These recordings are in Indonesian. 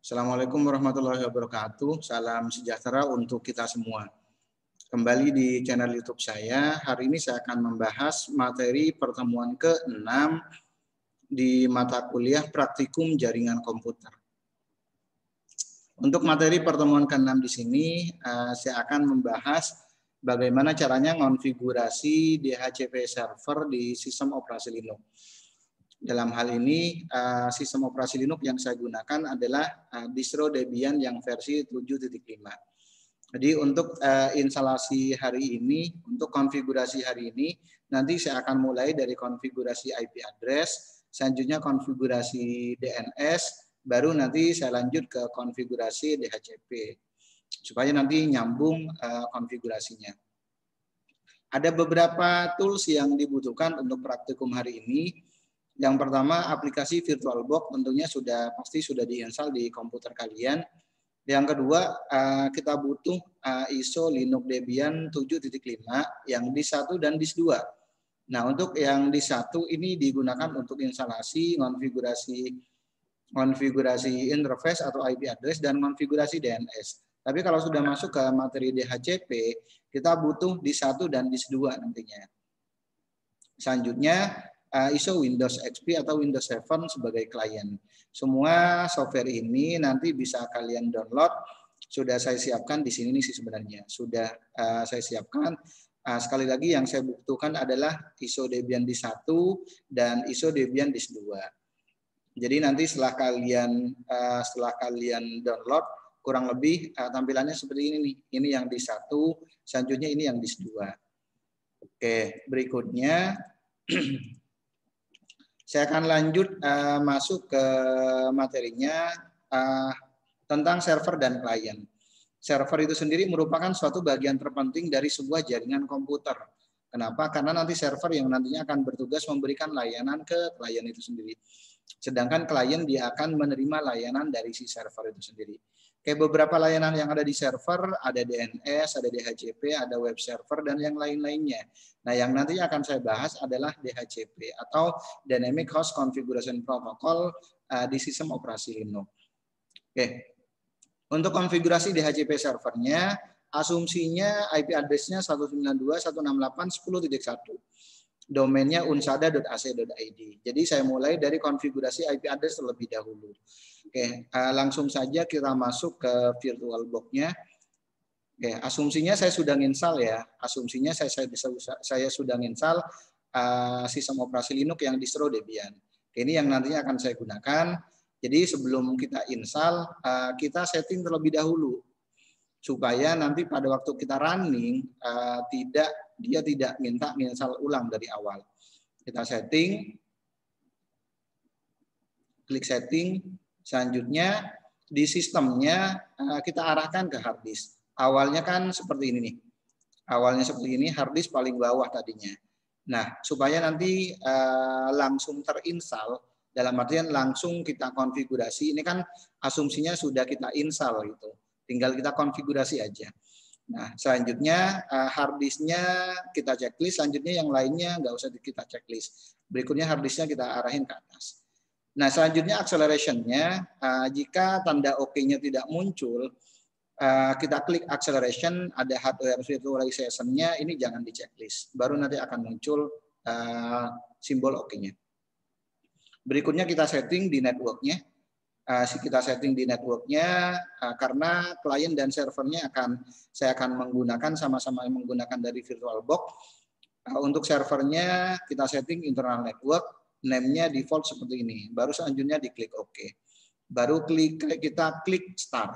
Assalamualaikum warahmatullahi wabarakatuh. Salam sejahtera untuk kita semua. Kembali di channel YouTube saya. Hari ini saya akan membahas materi pertemuan ke-6 di mata kuliah Praktikum Jaringan Komputer. Untuk materi pertemuan ke-6 di sini, saya akan membahas bagaimana caranya konfigurasi DHCP server di sistem operasi Linux. Dalam hal ini, sistem operasi Linux yang saya gunakan adalah distro Debian yang versi 7.5. Jadi untuk instalasi hari ini, untuk konfigurasi hari ini, nanti saya akan mulai dari konfigurasi IP address, selanjutnya konfigurasi DNS, baru nanti saya lanjut ke konfigurasi DHCP, supaya nanti nyambung konfigurasinya. Ada beberapa tools yang dibutuhkan untuk praktikum hari ini. Yang pertama, aplikasi VirtualBox tentunya pasti sudah diinstal di komputer kalian. Yang kedua, kita butuh ISO Linux Debian 7.5 yang DIS 1 dan DIS 2. Nah, untuk yang DIS 1 ini digunakan untuk instalasi, konfigurasi interface atau IP address dan konfigurasi DNS. Tapi kalau sudah masuk ke materi DHCP, kita butuh DIS 1 dan DIS 2 nantinya. Selanjutnya, ISO Windows XP atau Windows 7 sebagai klien. Semua software ini nanti bisa kalian download. Sudah saya siapkan di sini sih sebenarnya. Sudah saya siapkan. Sekali lagi yang saya butuhkan adalah ISO Debian DIS 1 dan ISO Debian DIS 2. Jadi nanti setelah kalian download, kurang lebih tampilannya seperti ini nih. Ini yang DIS 1, selanjutnya ini yang DIS 2. Oke, berikutnya saya akan lanjut masuk ke materinya tentang server dan klien. Server itu sendiri merupakan suatu bagian terpenting dari sebuah jaringan komputer. Kenapa? Karena nanti server yang nantinya akan bertugas memberikan layanan ke klien itu sendiri. Sedangkan klien dia akan menerima layanan dari si server itu sendiri. Kayak beberapa layanan yang ada di server, ada DNS, ada DHCP, ada web server, dan yang lain-lainnya. Nah, yang nanti akan saya bahas adalah DHCP atau Dynamic Host Configuration Protocol di sistem operasi Linux. Oke. Untuk konfigurasi DHCP servernya, asumsinya IP address-nya 192.168.10.1. Domainnya unsada.ac.id. Jadi saya mulai dari konfigurasi IP address terlebih dahulu. Oke, langsung saja kita masuk ke VirtualBox-nya. Oke, asumsinya saya sudah install ya. Asumsinya saya sudah install sistem operasi Linux yang distro Debian. Oke, ini yang nantinya akan saya gunakan. Jadi sebelum kita install, kita setting terlebih dahulu supaya nanti pada waktu kita running dia tidak minta install ulang dari awal. Kita setting, klik setting, selanjutnya di sistemnya kita arahkan ke hard disk. Awalnya kan seperti ini nih. Awalnya seperti ini, hard disk paling bawah tadinya. Nah, supaya nanti langsung terinstall, dalam artian langsung kita konfigurasi, ini kan asumsinya sudah kita install gitu. Tinggal kita konfigurasi aja. Nah, selanjutnya hard disknya kita checklist, selanjutnya yang lainnya nggak usah kita checklist. Berikutnya hard disknya kita arahin ke atas. Nah, selanjutnya acceleration-nya, jika tanda OK-nya tidak muncul, kita klik acceleration, ada hardware virtualization-nya, ini jangan di checklist. Baru nanti akan muncul simbol OK-nya. Berikutnya kita setting di network-nya. Kita setting di networknya karena klien dan servernya saya akan menggunakan sama-sama menggunakan dari VirtualBox. Untuk servernya kita setting internal network, name-nya default seperti ini. Baru selanjutnya diklik OK. Baru kita klik start.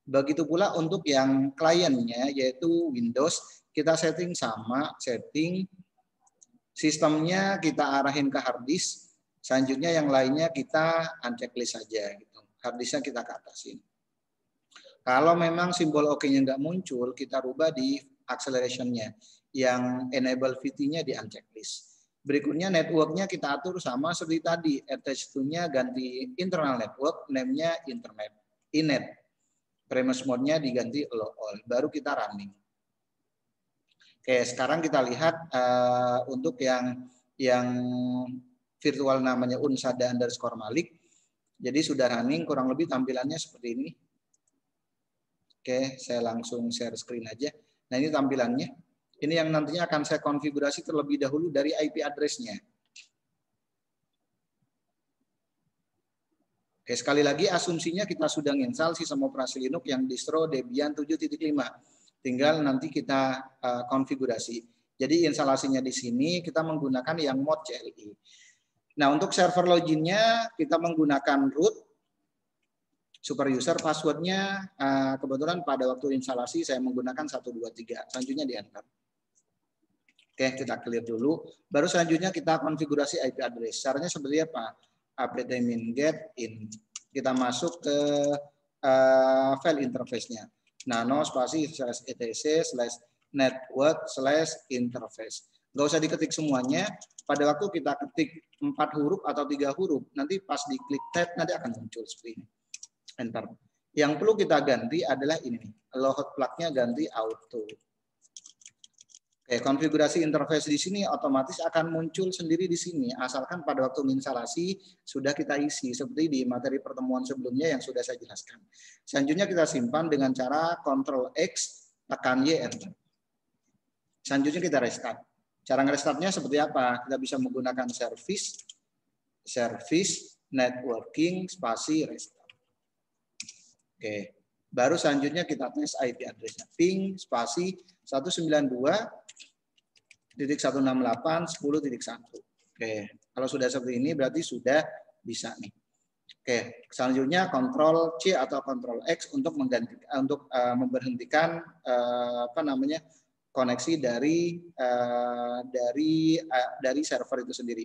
Begitu pula untuk yang kliennya yaitu Windows, kita setting sama, setting sistemnya kita arahin ke hard disk. Selanjutnya yang lainnya kita unchecklist saja gitu. Hard disknya kita ke atasin. Kalau memang simbol OK-nya nggak muncul, kita rubah di acceleration-nya. Yang enable VT-nya di unchecklist. Berikutnya network-nya kita atur sama seperti tadi. Attach to-nya ganti internal network, name-nya internet, inet. Premise mode-nya diganti allow all. Baru kita running. Oke, sekarang kita lihat untuk yang virtual namanya unsada_malik. Jadi sudah running, kurang lebih tampilannya seperti ini. Oke, saya langsung share screen aja. Nah, ini tampilannya. Ini yang nantinya akan saya konfigurasi terlebih dahulu dari IP address-nya. Oke, sekali lagi asumsinya kita sudah install sistem operasi Linux yang distro Debian 7.5. Tinggal nanti kita konfigurasi. Jadi instalasinya di sini kita menggunakan yang mod CLI. Nah, untuk server loginnya kita menggunakan root super user, passwordnya kebetulan pada waktu instalasi saya menggunakan 123. Selanjutnya di enter. Oke, kita clear dulu. Baru selanjutnya kita konfigurasi IP address. Caranya seperti apa? apt-min get in. Kita masuk ke file interface-nya. Nano spasi /etc/network/interface. Nggak usah diketik semuanya. Pada waktu kita ketik 4 huruf atau 3 huruf, nanti pas diklik tab nanti akan muncul seperti ini. Enter. Yang perlu kita ganti adalah ini nih. Load plug-nya ganti auto. Oke, konfigurasi interface di sini otomatis akan muncul sendiri di sini, asalkan pada waktu instalasi sudah kita isi seperti di materi pertemuan sebelumnya yang sudah saya jelaskan. Selanjutnya kita simpan dengan cara Ctrl X, tekan Y, enter. Selanjutnya kita restart. Cara nge-restartnya seperti apa? Kita bisa menggunakan service, networking, spasi, restart. Oke, baru selanjutnya kita tes IP address-nya. Ping, spasi, 192.168.10.1. Oke, kalau sudah seperti ini berarti sudah bisa nih. Oke, selanjutnya Ctrl C atau Ctrl X untuk memberhentikan koneksi dari server itu sendiri.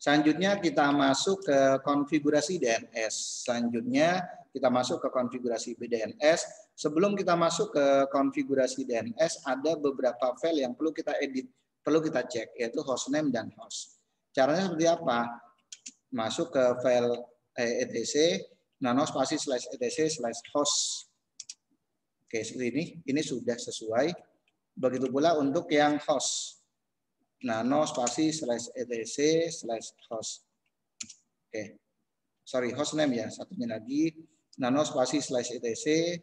Selanjutnya kita masuk ke konfigurasi DNS. Selanjutnya kita masuk ke konfigurasi DNS. Sebelum kita masuk ke konfigurasi DNS, ada beberapa file yang perlu kita edit, perlu kita cek, yaitu hostname dan host. Caranya seperti apa? Masuk ke file etc, nano spasi /etc/host. Oke, seperti ini. Ini sudah sesuai. Begitu pula untuk yang host. Nano spasi /etc/host. Oke. Sorry, hostname ya. Satunya lagi. Nano spasi /etc,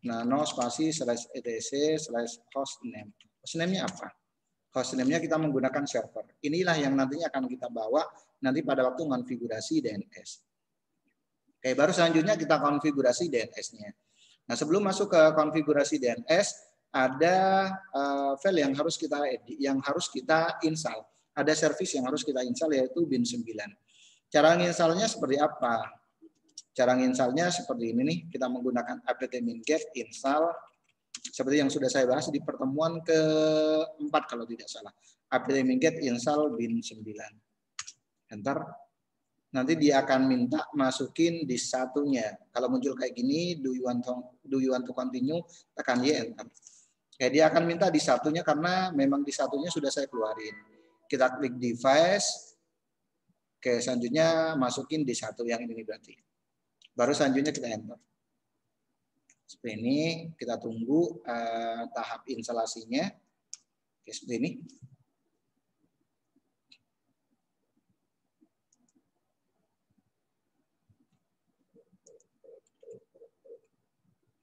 nano spasi /etc/hostname. Hostname-nya apa? Hostname-nya kita menggunakan server. Inilah yang nantinya akan kita bawa nanti pada waktu konfigurasi DNS. Oke, baru selanjutnya kita konfigurasi DNS-nya. Nah, sebelum masuk ke konfigurasi DNS, ada file yang harus kita edit, yang harus kita install. Ada service yang harus kita install yaitu bin 9. Cara menginstalnya seperti apa? Cara menginstalnya seperti ini nih. Kita menggunakan apt-min get install seperti yang sudah saya bahas di pertemuan ke-4 kalau tidak salah. apt-min get install bin 9. Enter. Nanti dia akan minta masukin di satunya. Kalau muncul kayak gini, do you want to continue, tekan Y, enter. Oke, dia akan minta di satunya karena memang di satunya sudah saya keluarin. Kita klik device. Oke, selanjutnya masukin di satu yang ini berarti. Baru selanjutnya kita enter. Seperti ini, kita tunggu tahap instalasinya. Oke, seperti ini.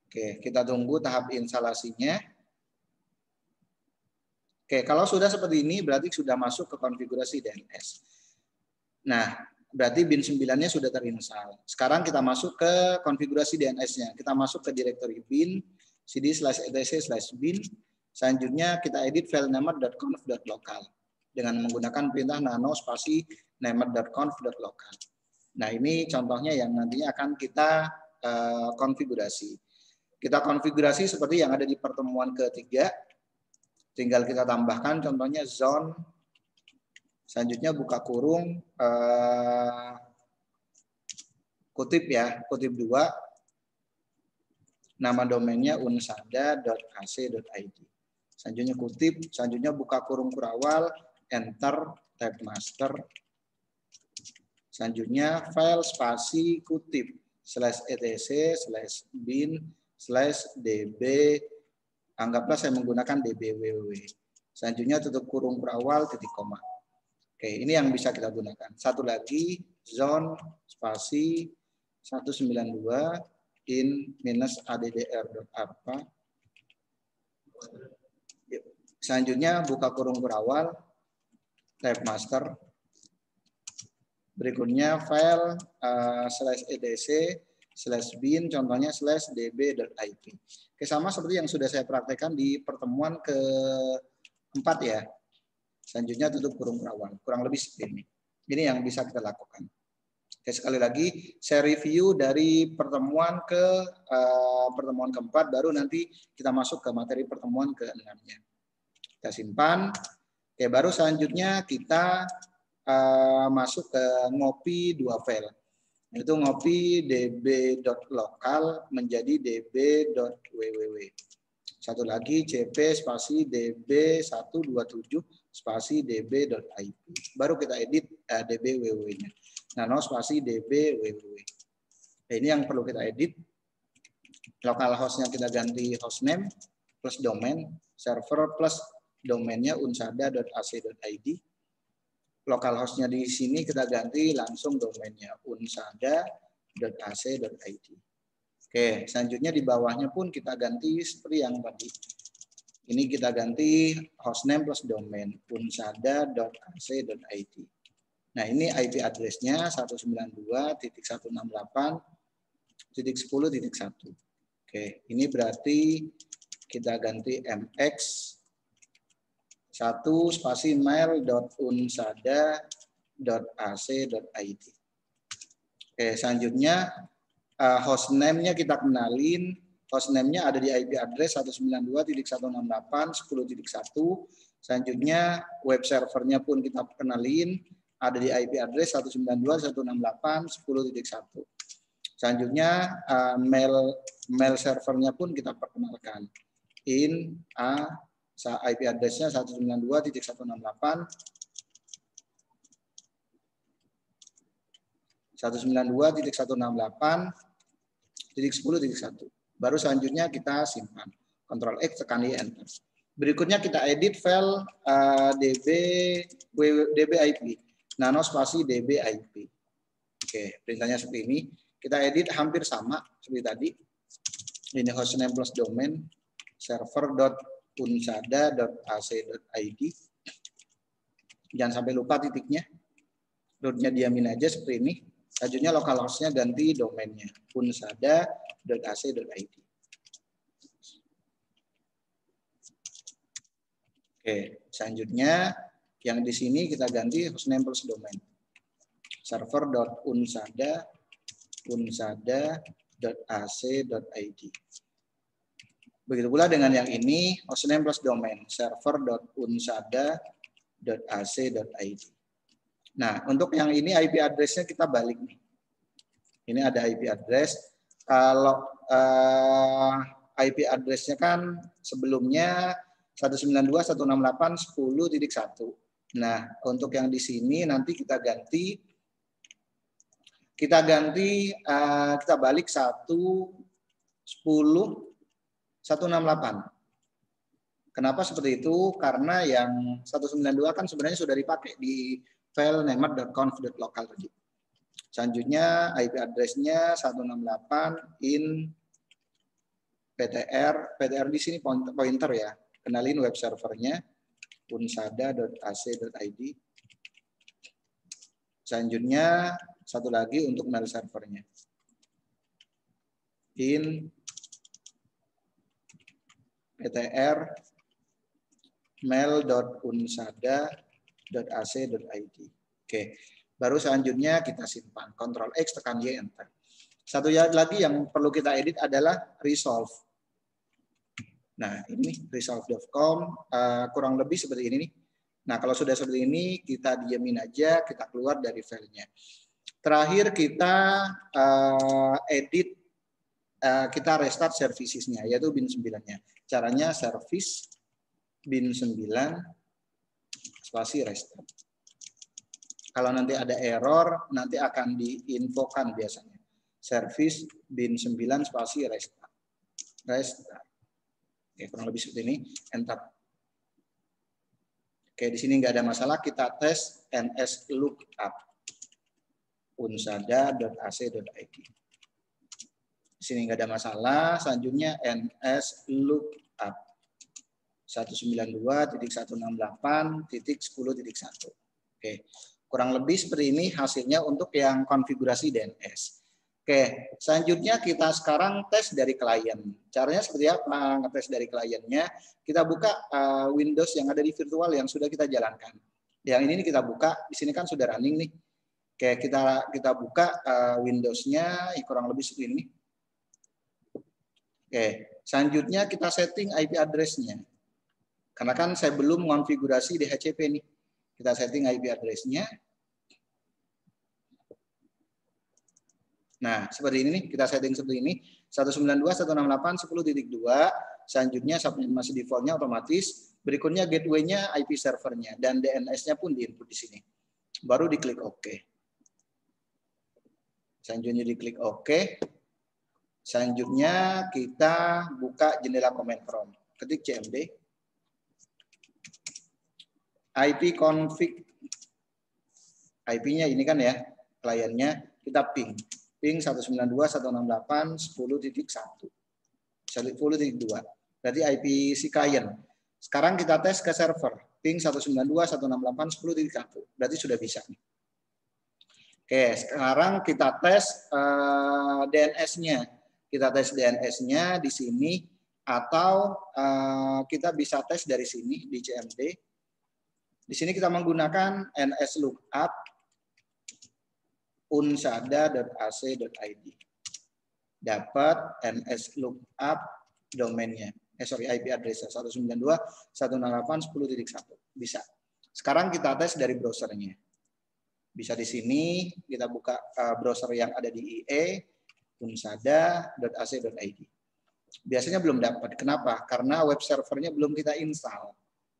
Oke, kita tunggu tahap instalasinya. Oke, kalau sudah seperti ini berarti sudah masuk ke konfigurasi DNS. Nah, berarti bin 9-nya sudah terinstall. Sekarang kita masuk ke konfigurasi DNS-nya. Kita masuk ke directory bin cd/etc/bin. Selanjutnya kita edit file namer.conf.local dengan menggunakan perintah nano spasi namer.conf.local. Nah, ini contohnya yang nantinya akan kita konfigurasi. Kita konfigurasi seperti yang ada di pertemuan ketiga. Tinggal kita tambahkan contohnya zone. Selanjutnya buka kurung kutip ya, kutip 2. Nama domainnya unsada.ac.id. Selanjutnya kutip, selanjutnya buka kurung kurawal, enter, tab master. Selanjutnya file spasi kutip /etc/bin/db. Anggaplah saya menggunakan dbww. Selanjutnya tutup kurung berawal titik koma. Oke, ini yang bisa kita gunakan. Satu lagi zone spasi 192 in minus addr.apa. Selanjutnya buka kurung berawal, tab master. Berikutnya file /etc/bin, contohnya /db.ip. Oke, sama seperti yang sudah saya praktekkan di pertemuan keempat ya. Selanjutnya tutup kurung berawal, kurang lebih seperti ini. Ini yang bisa kita lakukan. Oke, sekali lagi saya review dari pertemuan pertemuan keempat, baru nanti kita masuk ke materi pertemuan ke-6-nya. Kita simpan. Oke, baru selanjutnya kita masuk ke ngopi dua file. Itu ngopi db.local menjadi db.www. Satu lagi cp spasi db127 spasi db.ip. Baru kita edit db.www-nya. Nano spasi db.www. Ini yang perlu kita edit. Localhost-nya kita ganti hostname plus domain, server plus domainnya unsada.ac.id. Localhost-nya di sini kita ganti langsung domainnya unsada.ac.id. Oke, selanjutnya di bawahnya pun kita ganti seperti yang tadi. Ini kita ganti hostname plus domain unsada.ac.id. Nah, ini IP address-nya 192.168.10.1. Oke, ini berarti kita ganti mx 1 spasi mail.unsada.ac.id. Oke, selanjutnya hostname-nya kita kenalin. Hostname-nya ada di IP address 192.168.10.1. Selanjutnya web servernya pun kita kenalin, ada di IP address 192.168.10.1. Selanjutnya mail servernya pun kita perkenalkan. IP address-nya 192.168.10.1. Baru selanjutnya kita simpan. Ctrl X, tekan I, enter. Berikutnya kita edit file db.ip. Nano spasi db.ip. Oke, perintahnya seperti ini. Kita edit hampir sama seperti tadi. Ini hostname plus domain server.unsada.ac.id. Jangan sampai lupa titiknya. Rootnya diamin aja seperti ini. Selanjutnya localhost-nya ganti domainnya unsada.ac.id. Oke, selanjutnya yang di sini kita ganti hostname plus domain server.unsada.ac.id. Begitu pula dengan yang ini, hostname plus domain server.unsada.ac.id. Nah, untuk yang ini IP address-nya kita balik nih. Ini ada IP address. Kalau IP address-nya kan sebelumnya 192.168.10.1. Nah, untuk yang di sini nanti kita balik 1.10.168. Kenapa seperti itu? Karena yang 192 kan sebenarnya sudah dipakai di file namer.conf.local tadi. Selanjutnya IP address-nya 168 in ptr. ptr di sini pointer ya. Kenalin web servernya unsada.ac.id. Selanjutnya satu lagi untuk mail servernya. In ptr mail.unsada.ac.id. Oke, baru selanjutnya kita simpan. Ctrl X, tekan Y, enter. Satu lagi yang perlu kita edit adalah resolve. Nah, ini resolve.com kurang lebih seperti ini nih. Nah, kalau sudah seperti ini, kita diamin aja, kita keluar dari filenya. Terakhir kita edit, kita restart servicesnya, yaitu bin 9-nya. Caranya service bin 9 spasi restart. Kalau nanti ada error, nanti akan diinfokan biasanya. Service bin 9 spasi restart. Restart. Oke, kurang lebih seperti ini. Enter. Oke, di sini nggak ada masalah. Kita tes ns lookup. unsada.ac.id. Di sini nggak ada masalah. Selanjutnya ns lookup 192.168.10.1. Oke, kurang lebih seperti ini hasilnya untuk yang konfigurasi DNS. Oke, selanjutnya kita sekarang tes dari klien. Caranya seperti apa ngetes dari kliennya? Kita buka Windows yang ada di virtual yang sudah kita jalankan. Yang ini kita buka, di sini kan sudah running nih. Oke, kita buka Windows-nya kurang lebih seperti ini. Oke, selanjutnya kita setting IP address-nya. Karena kan saya belum mengonfigurasi DHCP nih. Kita setting IP address-nya. Nah, seperti ini nih, kita setting seperti ini. 192.168.10.2. Selanjutnya subnet masih default-nya otomatis. Berikutnya gateway-nya IP servernya dan DNS-nya pun diinput di sini. Baru diklik OK. Selanjutnya diklik OK. Selanjutnya kita buka jendela command prompt. Ketik cmd IP config. IP-nya ini kan ya, kliennya kita ping 192.168.10.1. 10.2. Berarti IP si klien. Sekarang kita tes ke server ping 192.168.10.1. Berarti sudah bisa nih. Oke, sekarang kita tes DNS-nya. Kita tes DNS-nya di sini atau kita bisa tes dari sini di CMD. Di sini kita menggunakan ns lookup unsada.ac.id. Dapat ns lookup domainnya. IP address 192.168.10.1. Bisa. Sekarang kita tes dari browsernya. Bisa di sini kita buka browser yang ada di IE unsada.ac.id. Biasanya belum dapat. Kenapa? Karena web servernya belum kita install.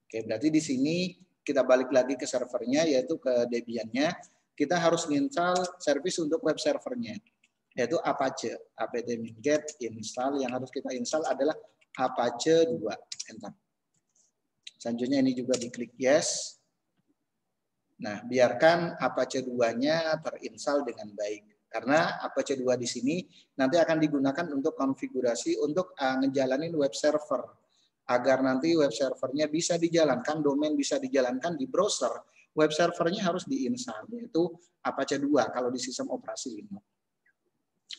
Oke, berarti di sini kita balik lagi ke servernya, yaitu ke Debian-nya. Kita harus install service untuk web servernya, yaitu Apache. apt-get install. Yang harus kita install adalah Apache 2. Enter. Selanjutnya ini juga diklik yes. Nah, biarkan Apache 2-nya terinstall dengan baik. Karena Apache 2 di sini nanti akan digunakan untuk konfigurasi untuk ngejalanin web server. Agar nanti web servernya bisa dijalankan, domain bisa dijalankan di browser, web servernya harus diinstal, yaitu Apache 2 kalau di sistem operasi Linux.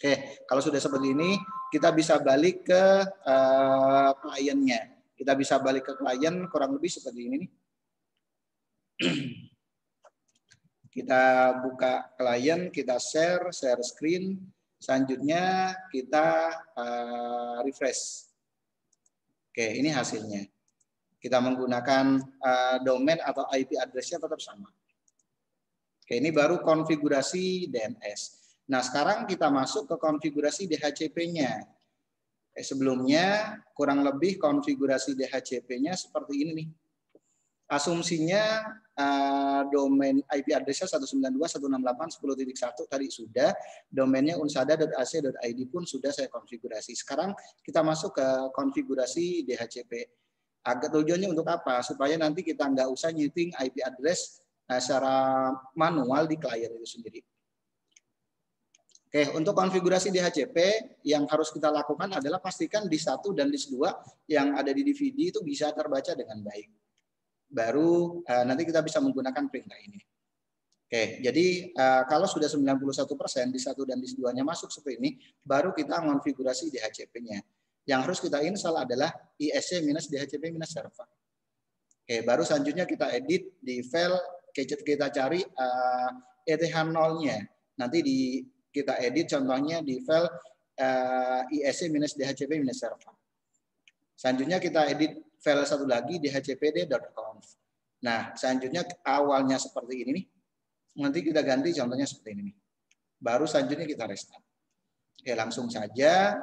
Oke, kalau sudah seperti ini, kita bisa balik ke kliennya. Kita bisa balik ke klien kurang lebih seperti ini nih. Kita buka klien, kita share screen, selanjutnya kita refresh. Oke, ini hasilnya. Kita menggunakan domain atau IP address-nya tetap sama. Oke, ini baru konfigurasi DNS. Nah, sekarang kita masuk ke konfigurasi DHCP-nya. Sebelumnya, kurang lebih konfigurasi DHCP-nya seperti ini nih. Asumsinya domain IP address-nya 192.168.10.1 tadi sudah, domainnya unsada.ac.id pun sudah saya konfigurasi. Sekarang kita masuk ke konfigurasi DHCP. Agak tujuannya untuk apa? Supaya nanti kita nggak usah nyeting IP address secara manual di klien itu sendiri. Oke, untuk konfigurasi DHCP yang harus kita lakukan adalah pastikan disk 1 dan disk 2 yang ada di DVD itu bisa terbaca dengan baik. Baru nanti kita bisa menggunakan perintah ini. Oke, jadi kalau sudah 91% disk 1 dan disk 2-nya masuk seperti ini, baru kita konfigurasi DHCP-nya. Yang harus kita install adalah isc-dhcp-server. Oke, baru selanjutnya kita edit di file, kita cari ETH0-nya. Nanti kita edit contohnya di file isc-dhcp-server. Selanjutnya kita edit file satu lagi dhcpd.conf. Nah, selanjutnya awalnya seperti ini nih. Nanti kita ganti contohnya seperti ini nih. Baru selanjutnya kita restart. Oke, langsung saja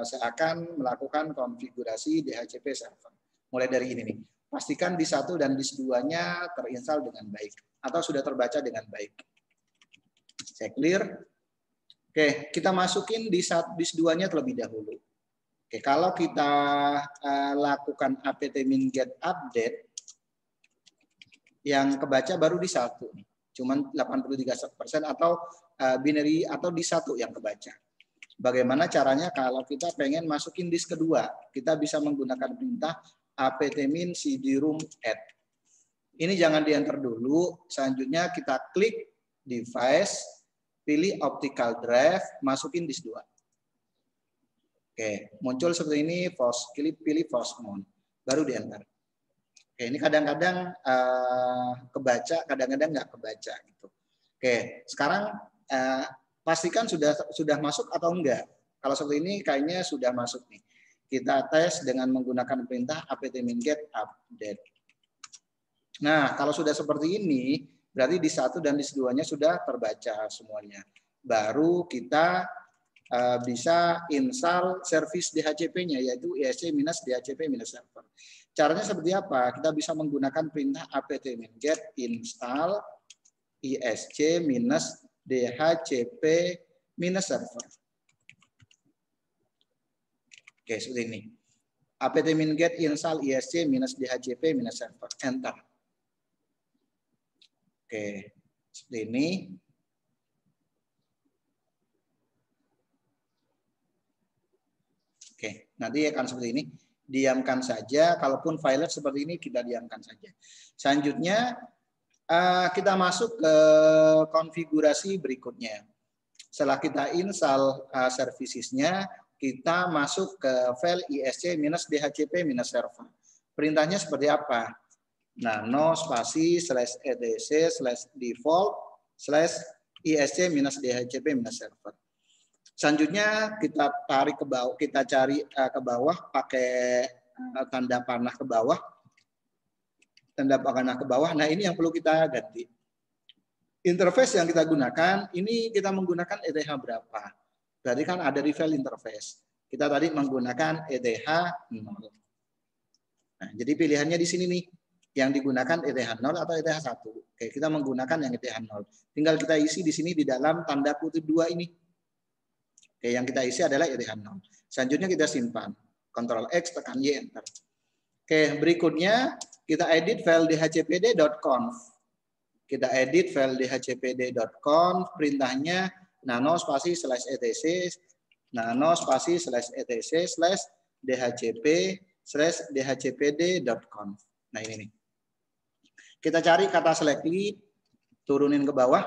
saya akan melakukan konfigurasi DHCP server. Mulai dari ini nih. Pastikan disk 1 dan disk 2-nya terinstall dengan baik atau sudah terbaca dengan baik. Saya clear. Oke, kita masukin disk 2-nya terlebih dahulu. Oke, kalau kita lakukan apt-get update, yang kebaca baru di 1 nih. Cuman 83% atau binary atau disk 1 yang kebaca. Bagaimana caranya kalau kita pengen masukin disk kedua? Kita bisa menggunakan perintah apt-min cd-rom add. Ini jangan di-enter dulu. Selanjutnya kita klik device, pilih optical drive, masukin disk 2. Oke, muncul seperti ini, pilih force mount, baru di-enter. Oke, ini kadang-kadang kebaca, kadang-kadang nggak kebaca gitu. Oke, sekarang pastikan sudah masuk atau enggak. Kalau seperti ini kayaknya sudah masuk nih. Kita tes dengan menggunakan perintah apt-min get update. Nah, kalau sudah seperti ini, berarti disk 1 dan disk 2-nya sudah terbaca semuanya. Baru kita bisa install service DHCP-nya, yaitu isc-dhcp-server. Caranya seperti apa? Kita bisa menggunakan perintah apt-min get install isc-dhcp-server. Oke, seperti ini. apt-min get install isc-dhcp-server. Enter. Oke, seperti ini. Oke, nanti akan seperti ini. Diamkan saja, kalaupun file seperti ini kita diamkan saja. Selanjutnya kita masuk ke konfigurasi berikutnya. Setelah kita install servicesnya, kita masuk ke file isc-dhcp-server. Perintahnya seperti apa? Nano spasi /etc/default /isc-dhcp-server. Selanjutnya kita tarik ke bawah, kita cari ke bawah pakai tanda panah ke bawah. Tanda panah ke bawah. Nah, ini yang perlu kita ganti. Interface yang kita gunakan, ini kita menggunakan ETH berapa? Berarti kan ada di file interface. Kita tadi menggunakan ETH 0. Nah, jadi pilihannya di sini nih. Yang digunakan ETH 0 atau ETH 1. Oke, kita menggunakan yang ETH 0. Tinggal kita isi di sini di dalam tanda kutip 2 ini. Oke, yang kita isi adalah ETH 0. Selanjutnya kita simpan. Ctrl X, tekan Y, enter. Oke, berikutnya kita edit file dhcpd.conf. Kita edit file dhcpd.conf, perintahnya nano spasi /etc, nano spasi /etc /dhcp/dhcpd.conf. Nah, ini nih. Kita cari kata selectly, turunin ke bawah.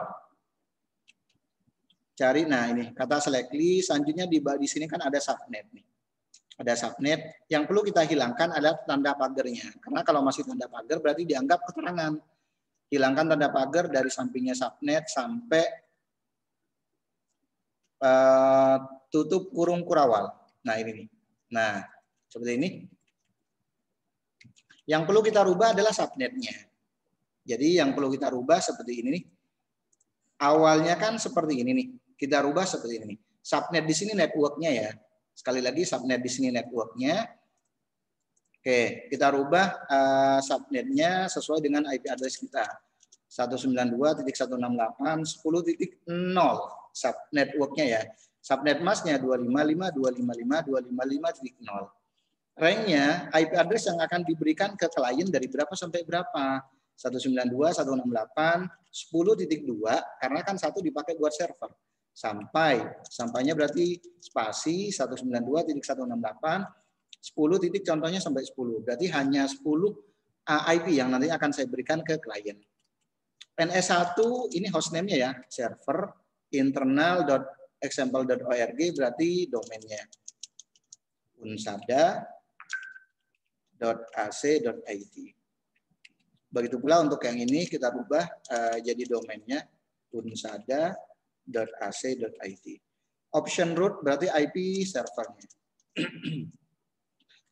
Cari, nah ini kata selectly. Selanjutnya di sini kan ada subnet nih. Ada subnet. Yang perlu kita hilangkan adalah tanda pagarnya. Karena kalau masih tanda pagar berarti dianggap keterangan. Hilangkan tanda pagar dari sampingnya subnet sampai tutup kurung kurawal. Nah, ini nih. Nah, seperti ini. Yang perlu kita rubah adalah subnetnya. Jadi yang perlu kita rubah seperti ini nih. Awalnya kan seperti ini nih. Kita rubah seperti ini nih. Subnet di sini networknya ya. Sekali lagi subnet di sini networknya. Oke, kita rubah subnetnya sesuai dengan IP address kita. 192.168.10.0 subnetworknya ya. Subnet masknya 255.255.255.0. Ranknya IP address yang akan diberikan ke klien dari berapa sampai berapa? 192.168.10.2 karena kan 1 dipakai buat server. Sampainya berarti spasi 192.168.10 contohnya sampai 10. Berarti hanya 10 IP yang nanti akan saya berikan ke klien. NS1 ini hostname-nya ya, server internal.example.org berarti domainnya. unsada.ac.id. Begitu pula untuk yang ini kita ubah jadi domainnya unsada.ac.id. Option root berarti IP servernya.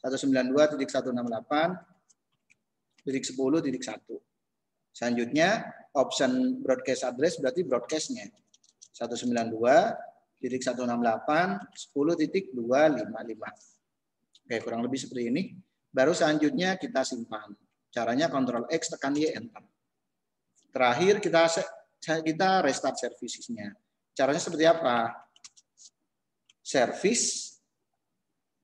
192.168.10.1. Selanjutnya option broadcast address berarti broadcastnya 192.168.10.255. Oke, kurang lebih seperti ini. Baru selanjutnya kita simpan. Caranya Ctrl X, tekan Y, enter. Terakhir kita restart servicesnya. Caranya seperti apa? Service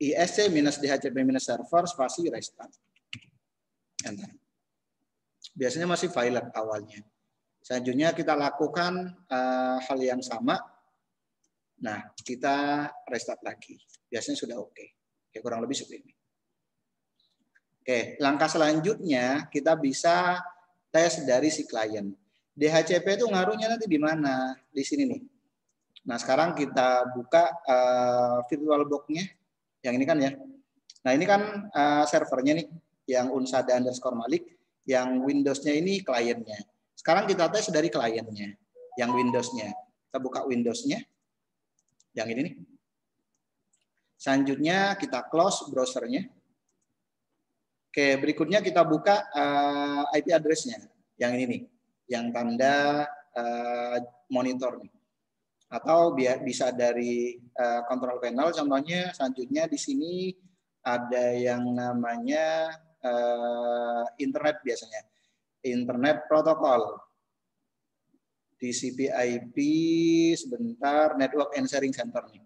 isc-dhcp-server spasi restart. Enter. Biasanya masih violet awalnya. Selanjutnya kita lakukan hal yang sama. Nah, kita restart lagi. Biasanya sudah oke. Oke, kurang lebih seperti ini. Oke, langkah selanjutnya kita bisa tes dari si klien. DHCP itu ngaruhnya nanti di mana? Di sini nih. Nah, sekarang kita buka VirtualBox-nya. Yang ini kan ya. Nah, ini kan servernya nih. Yang unsada_malik. Yang Windows-nya ini kliennya. Sekarang kita tes dari kliennya. Yang Windows-nya. Kita buka Windows-nya. Yang ini nih. Selanjutnya kita close browsernya. Oke, berikutnya kita buka IP address-nya. Yang ini nih. Yang tanda monitor nih. Atau bisa dari control panel. Contohnya selanjutnya di sini ada yang namanya internet biasanya. Internet protokol. TCP/IP sebentar, network and sharing center nih.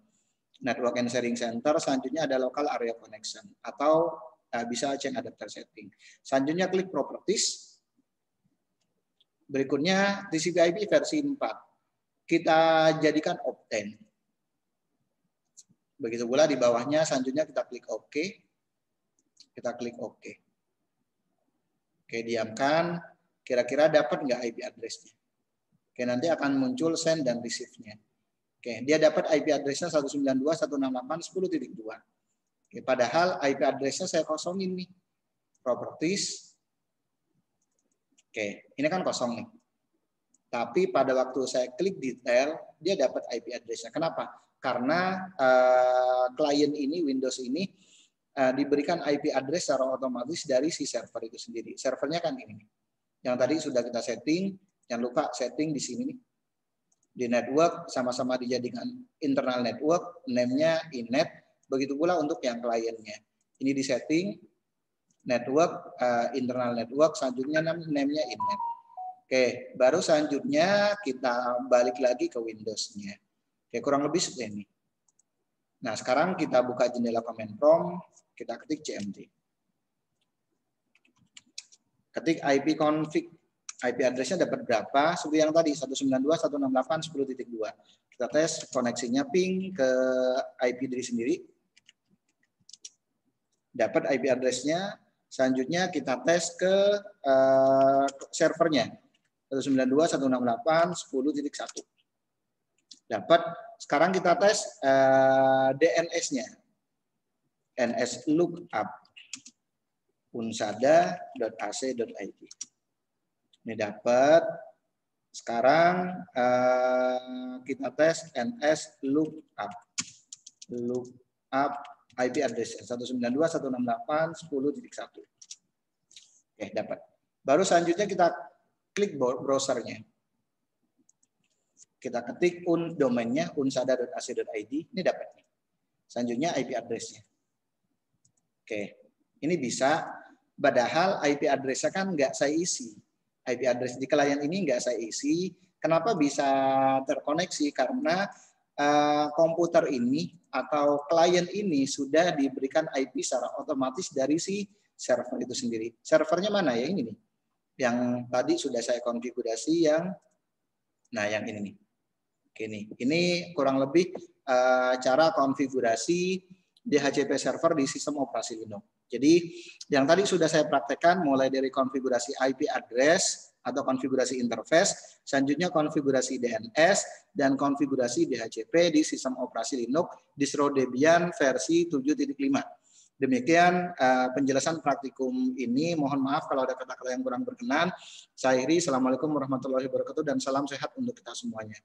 Network and sharing center, selanjutnya ada local area connection atau bisa change adapter setting. Selanjutnya klik properties. Berikutnya TCP/IP versi 4. Kita jadikan obtain. Begitu pula di bawahnya, selanjutnya kita klik OK. Kita klik OK. Oke, diamkan. Kira-kira dapat nggak IP address-nya? Oke, nanti akan muncul send dan receive-nya. Oke, dia dapat IP address-nya 192.168.10.2. Oke, padahal IP address-nya saya kosongin nih. Properties. Oke, ini kan kosong nih. Tapi pada waktu saya klik detail, dia dapat IP address-nya. Kenapa? Karena klien ini, Windows ini, diberikan IP address secara otomatis dari si server itu sendiri. Servernya kan ini. Yang tadi sudah kita setting. Jangan lupa setting di sini nih. Di network sama-sama dijadikan internal network, name-nya inet, begitu pula untuk yang kliennya. Ini di setting network, internal network, selanjutnya name-nya inet. Oke, baru selanjutnya kita balik lagi ke Windows-nya. Oke, kurang lebih seperti ini. Nah, sekarang kita buka jendela command prompt, kita ketik cmd. Ketik ipconfig. IP address-nya dapat berapa? Seperti yang tadi, 192.168.10.2. Kita tes koneksinya ping ke IP diri sendiri. Dapat IP address-nya. Selanjutnya kita tes ke servernya. 192.168.10.1. Dapat. Sekarang kita tes DNS-nya. NS lookup unsada.ac.id. Ini dapat. Sekarang kita tes NS lookup IP address 192.168.10.1. Oke, dapat. Baru selanjutnya kita klik browsernya. Kita ketik domainnya unsada.ac.id. Ini dapat. Selanjutnya IP address-nya. Oke, ini bisa. Padahal IP address-nya kan nggak saya isi. IP address di klien ini nggak saya isi. Kenapa bisa terkoneksi? Karena komputer ini atau klien ini sudah diberikan IP secara otomatis dari si server itu sendiri. Servernya mana ya? Ini nih. Yang tadi sudah saya konfigurasi yang ini nih. Oke nih. Ini kurang lebih cara konfigurasi DHCP server di sistem operasi Linux. Jadi yang tadi sudah saya praktekkan mulai dari konfigurasi IP address atau konfigurasi interface, selanjutnya konfigurasi DNS dan konfigurasi DHCP di sistem operasi Linux distro Debian versi 7.5. Demikian penjelasan praktikum ini. Mohon maaf kalau ada kata-kata yang kurang berkenan. Saya akhiri. Assalamualaikum warahmatullahi wabarakatuh dan salam sehat untuk kita semuanya.